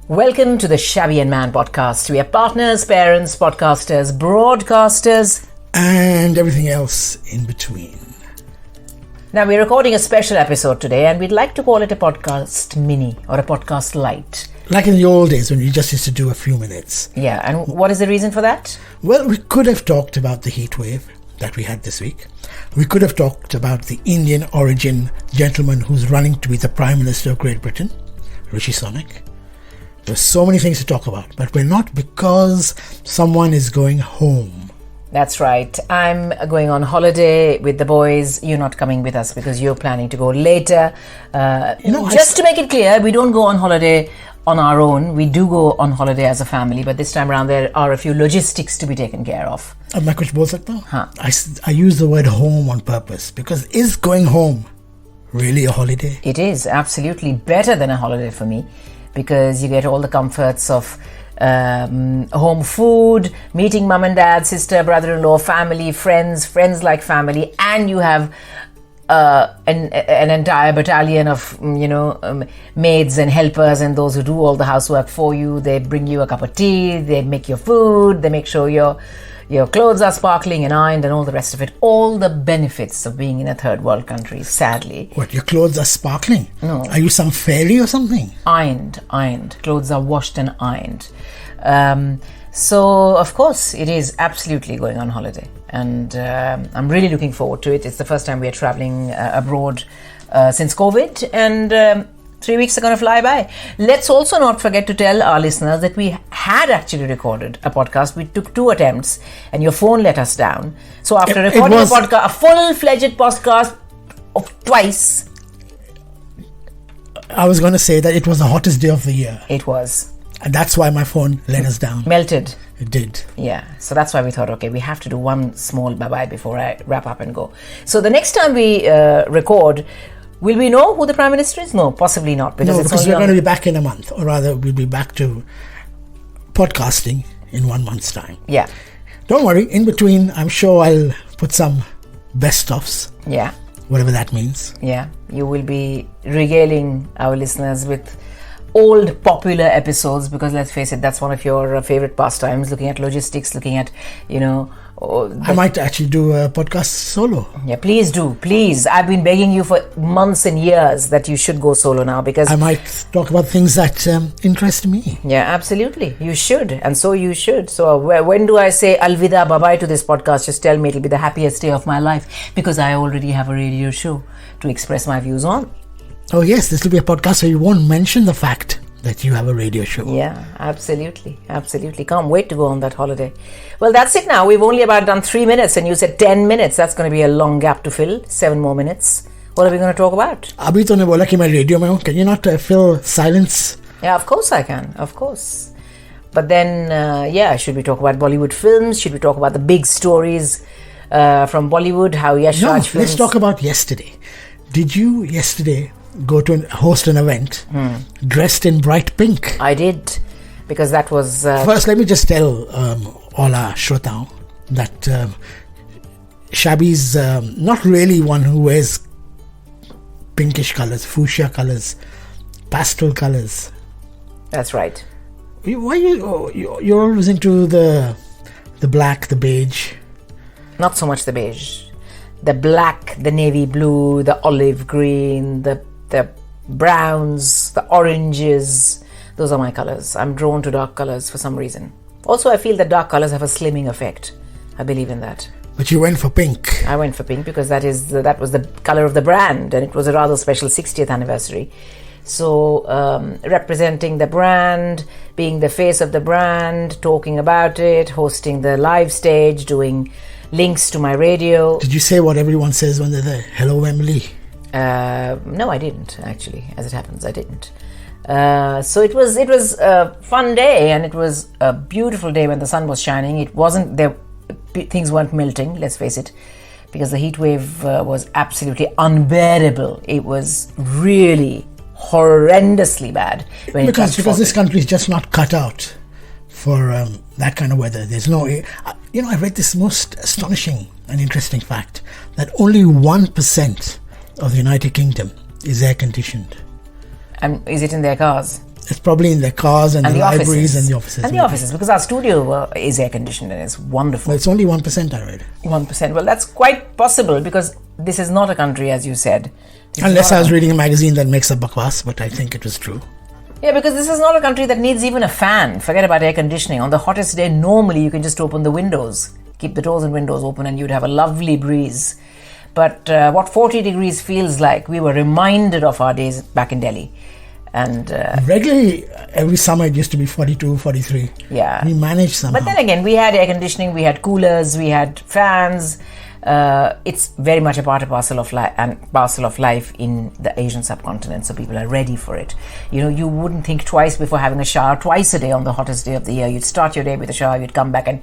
Welcome to the Shabby And Man podcast. We are partners, parents, podcasters, broadcasters, and everything else in between. Now, we're recording a special episode today, and we'd like to call it a podcast mini or a podcast light. Like in the old days when we just used to do a few minutes. Yeah, and what is the reason for that? Well, we could have talked about the heat wave that we had this week. We could have talked about the Indian origin gentleman who's running to be the Prime Minister of Great Britain, Rishi Sunak. There's so many things to talk about, but we're not, because someone is going home. That's right. I'm going on holiday with the boys. You're not coming with us because you're planning to go later. To make it clear, we don't go on holiday on our own. We do go on holiday as a family, but this time around there are a few logistics to be taken care of. मैं कुछ बोल सकता हूँ? I use the word home on purpose because is going home really a holiday? It is absolutely better than a holiday for me, because you get all the comforts of home food, meeting mum and dad, sister, brother-in-law, family, friends like family, and you have an entire battalion of maids and helpers and those who do all the housework for you. They bring you a cup of tea, they make your food, they make sure your clothes are sparkling and ironed and all the rest of it. All the benefits of being in a third world country, sadly. What, your clothes are sparkling? No. Are you some fairy or something? Ironed. Clothes are washed and ironed. So, of course, it is absolutely going on holiday. And I'm really looking forward to it. It's the first time we are traveling abroad since COVID. And 3 weeks are going to fly by. Let's also not forget to tell our listeners that we had actually recorded a podcast. We took 2 attempts and your phone let us down. So after recording a full-fledged podcast of twice. I was going to say that it was the hottest day of the year. It was. And that's why my phone let us down. Melted. It did. Yeah. So that's why we thought, okay, we have to do one small bye-bye before I wrap up and go. So the next time we record, will we know who the Prime Minister is? No, possibly not. Because we're going to be back in a month. Or rather, we'll be back to podcasting in 1 month's time. Yeah. Don't worry. In between, I'm sure I'll put some best-ofs. Yeah. Whatever that means. Yeah. You will be regaling our listeners with old popular episodes, because let's face it, that's one of your favorite pastimes, looking at logistics, looking at, I might actually do a podcast solo. Yeah, please do. Please. I've been begging you for months and years that you should go solo now, because I might talk about things that interest me. Yeah, absolutely. You should. And so you should. So when do I say alvida, bye-bye to this podcast? Just tell me, it'll be the happiest day of my life, because I already have a radio show to express my views on. Oh yes, this will be a podcast so you won't mention the fact that you have a radio show. Yeah, absolutely. Can't wait to go on that holiday. Well, that's it now. We've only about done 3 minutes and you said 10 minutes. That's going to be a long gap to fill. 7 more minutes. What are we going to talk about? Abhi to ne bola ki main radio mein hu. Can you not fill silence? Yeah, of course I can. Of course. But then, should we talk about Bollywood films? Should we talk about the big stories from Bollywood? How Yash Raj films... Let's talk about yesterday. Did you yesterday go to host an event dressed in bright pink? I did, because that was... First, let me just tell all our Shrotao that Shabby's not really one who wears pinkish colours, fuchsia colours, pastel colours. That's right. Why you're always into the black, the beige? Not so much the beige. The black, the navy blue, the olive green, the browns, the oranges. Those are my colours. I'm drawn to dark colours for some reason. Also, I feel that dark colours have a slimming effect. I believe in that. But you went for pink. I went for pink because that was the colour of the brand, and it was a rather special 60th anniversary. So, representing the brand, being the face of the brand, talking about it, hosting the live stage, doing links to my radio. Did you say what everyone says when they're there? Hello, Emily. No, I didn't, actually. As it happens, I didn't. So it was a fun day, and it was a beautiful day when the sun was shining. It wasn't there; things weren't melting. Let's face it, because the heat wave was absolutely unbearable. It was really horrendously bad. Because this country is just not cut out for that kind of weather. There's no... I read this most astonishing and interesting fact that only 1% of the United Kingdom is air conditioned. And is it in their cars? It's probably in their cars and the libraries and the offices. And the offices, because our studio is air conditioned and it's wonderful. Well, it's only 1%, I read. 1%. Well, that's quite possible because this is not a country, as you said. Unless I was reading a magazine that makes a bakwas, but I think it was true. Yeah, because this is not a country that needs even a fan. Forget about air conditioning. On the hottest day, normally you can just open the windows, keep the doors and windows open, and you'd have a lovely breeze. But what 40 degrees feels like, we were reminded of our days back in Delhi. And regularly, every summer it used to be 42, 43. Yeah. We managed somehow. But then again, we had air conditioning, we had coolers, we had fans. It's very much a part and parcel of life in the Asian subcontinent, so people are ready for it. You know, you wouldn't think twice before having a shower twice a day on the hottest day of the year. You'd start your day with a shower, you'd come back, and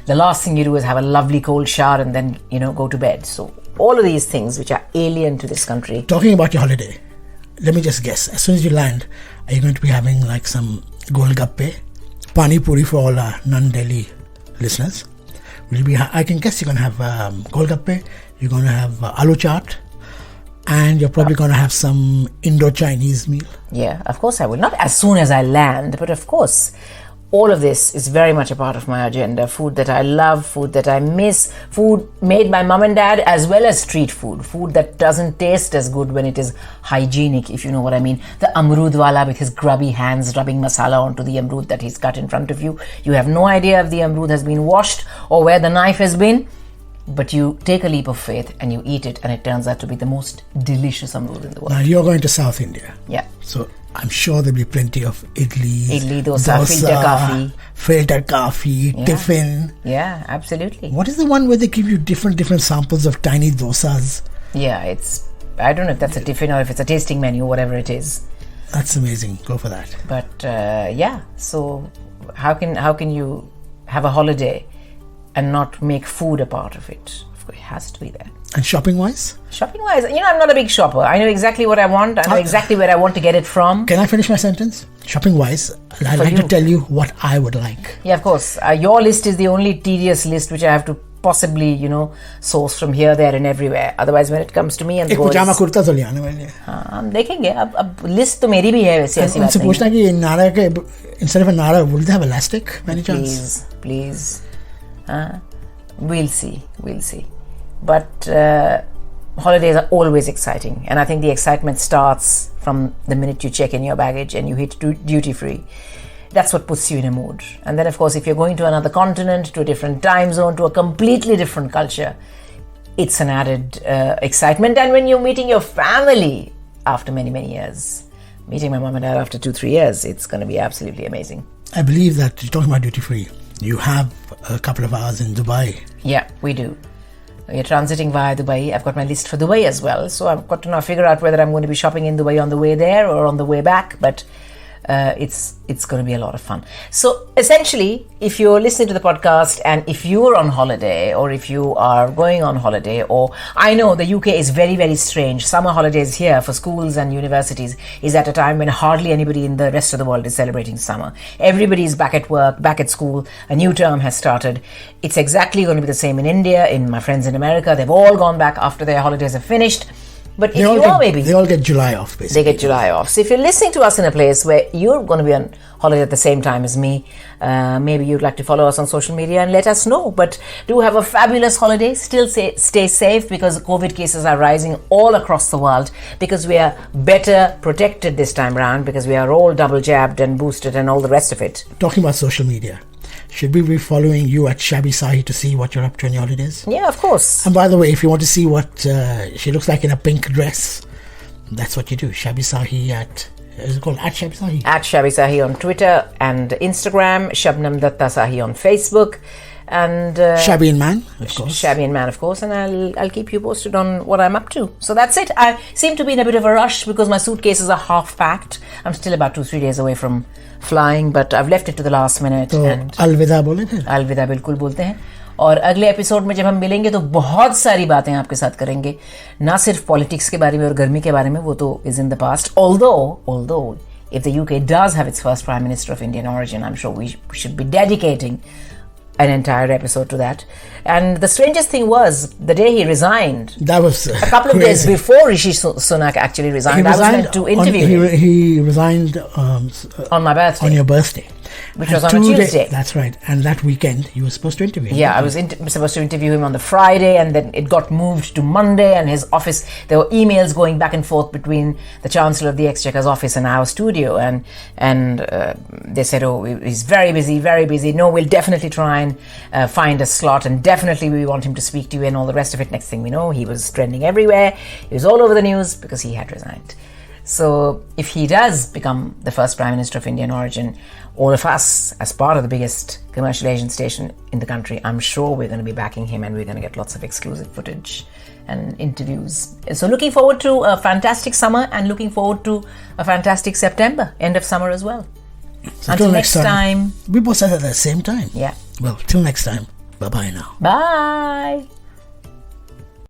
the last thing you do is have a lovely cold shower and then, go to bed. So all of these things which are alien to this country. Talking about your holiday, let me just guess. As soon as you land, are you going to be having like some golgappe, pani puri for all our non-Delhi listeners? Will you be? I can guess you're going to have golgappe, you're going to have aloo chaat, and you're probably going to have some Indo-Chinese meal. Yeah, of course I will. Not as soon as I land, but of course. All of this is very much a part of my agenda. Food that I love, food that I miss, food made by mum and dad, as well as street food. Food that doesn't taste as good when it is hygienic, if you know what I mean. The amrud wala with his grubby hands rubbing masala onto the amrud that he's cut in front of you. You have no idea if the amrud has been washed or where the knife has been. But you take a leap of faith and you eat it, and it turns out to be the most delicious amrud in the world. Now you're going to South India. Yeah. So I'm sure there'll be plenty of idli, dosa, filter coffee, tiffin. Yeah, absolutely. What is the one where they give you different samples of tiny dosas? Yeah, I don't know if that's a tiffin or if it's a tasting menu, whatever it is. That's amazing. Go for that. But so how can you have a holiday and not make food a part of it? It has to be there. And shopping-wise? Shopping-wise, I'm not a big shopper. I know exactly what I want. I know exactly where I want to get it from. Can I finish my sentence? Shopping-wise, I'd like to tell you what I would like. Yeah, of course. Your list is the only tedious list which I have to possibly, source from here, there and everywhere. Otherwise, when it comes to me and the boys... एक पजामा कुर्ता तो ले आने वाले हैं. हम देखेंगे. अब list तो मेरी भी है वैसे ऐसी बात नहीं. उनसे पूछना कि नारा के instead of a nara, will they have elastic? By any chance? Please. We'll see. But holidays are always exciting, and I think the excitement starts from the minute you check in your baggage and you hit duty free. That's what puts you in a mood. And then, of course, if you're going to another continent, to a different time zone, to a completely different culture, it's an added excitement. And when you're meeting your family after many, many years, meeting my mom and dad after 2-3 years, it's going to be absolutely amazing. I believe that you're talking about duty free. You have a couple of hours in Dubai. Yeah, we do. We're transiting via Dubai. I've got my list for Dubai as well. So I've got to now figure out whether I'm going to be shopping in Dubai on the way there or on the way back. But it's going to be a lot of fun. So essentially, if you're listening to the podcast and if you're on holiday or if you are going on holiday, or I know the UK is very, very strange. Summer holidays here for schools and universities is at a time when hardly anybody in the rest of the world is celebrating summer. Everybody's back at work, back at school. A new term has started. It's exactly going to be the same in India, in my friends in America. They've all gone back after their holidays have finished. But if they all get July off, basically. They get July off. So if you're listening to us in a place where you're going to be on holiday at the same time as me, maybe you'd like to follow us on social media and let us know. But do have a fabulous holiday. Still stay safe, because COVID cases are rising all across the world, because we are better protected this time around, because we are all double jabbed and boosted and all the rest of it. Talking about social media, should we be following you at Shabby Sahi to see what you're up to on your holidays? Yeah, of course. And by the way, if you want to see what she looks like in a pink dress, that's what you do. Shabby Sahi is it called at Shabby Sahi? At Shabby Sahi on Twitter and Instagram. Shabnam Datta Sahi on Facebook. And Shabby and Man, of course. Shabby and Man, of course. And I'll keep you posted on what I'm up to. So that's it. I seem to be in a bit of a rush because my suitcases are half packed. I'm still about 2-3 days away from flying, but I've left it to the last minute. तो अलविदा बोले फिर? अलविदा बिल्कुल बोलते हैं. और अगले एपिसोड में जब हम मिलेंगे तो बहुत सारी बातें आपके साथ करेंगे, ना सिर्फ पॉलिटिक्स के बारे में और गर्मी के बारे में, वो तो is in the past. Although if the UK does have its first Prime Minister of Indian origin, I'm sure we should be dedicating an entire episode to that. And the strangest thing was the day he resigned. That was a couple of days before Rishi Sunak actually resigned. I was meant to interview him. He resigned on my birthday. On your birthday. Which was on a Tuesday. That's right. And that weekend, you were supposed to interview him. Yeah, I was supposed to interview him on the Friday, and then it got moved to Monday, and his office, there were emails going back and forth between the Chancellor of the Exchequer's office and our studio, and they said, oh, he's very busy, very busy. No, we'll definitely try and find a slot, and definitely we want him to speak to you and all the rest of it. Next thing we know, he was trending everywhere. He was all over the news because he had resigned. So if he does become the first Prime Minister of Indian origin, all of us, as part of the biggest commercial Asian station in the country, I'm sure we're going to be backing him, and we're going to get lots of exclusive footage and interviews. So looking forward to a fantastic summer, and looking forward to a fantastic September, end of summer as well. So until next time. We both said at the same time. Yeah. Well, till next time. Bye-bye now. Bye.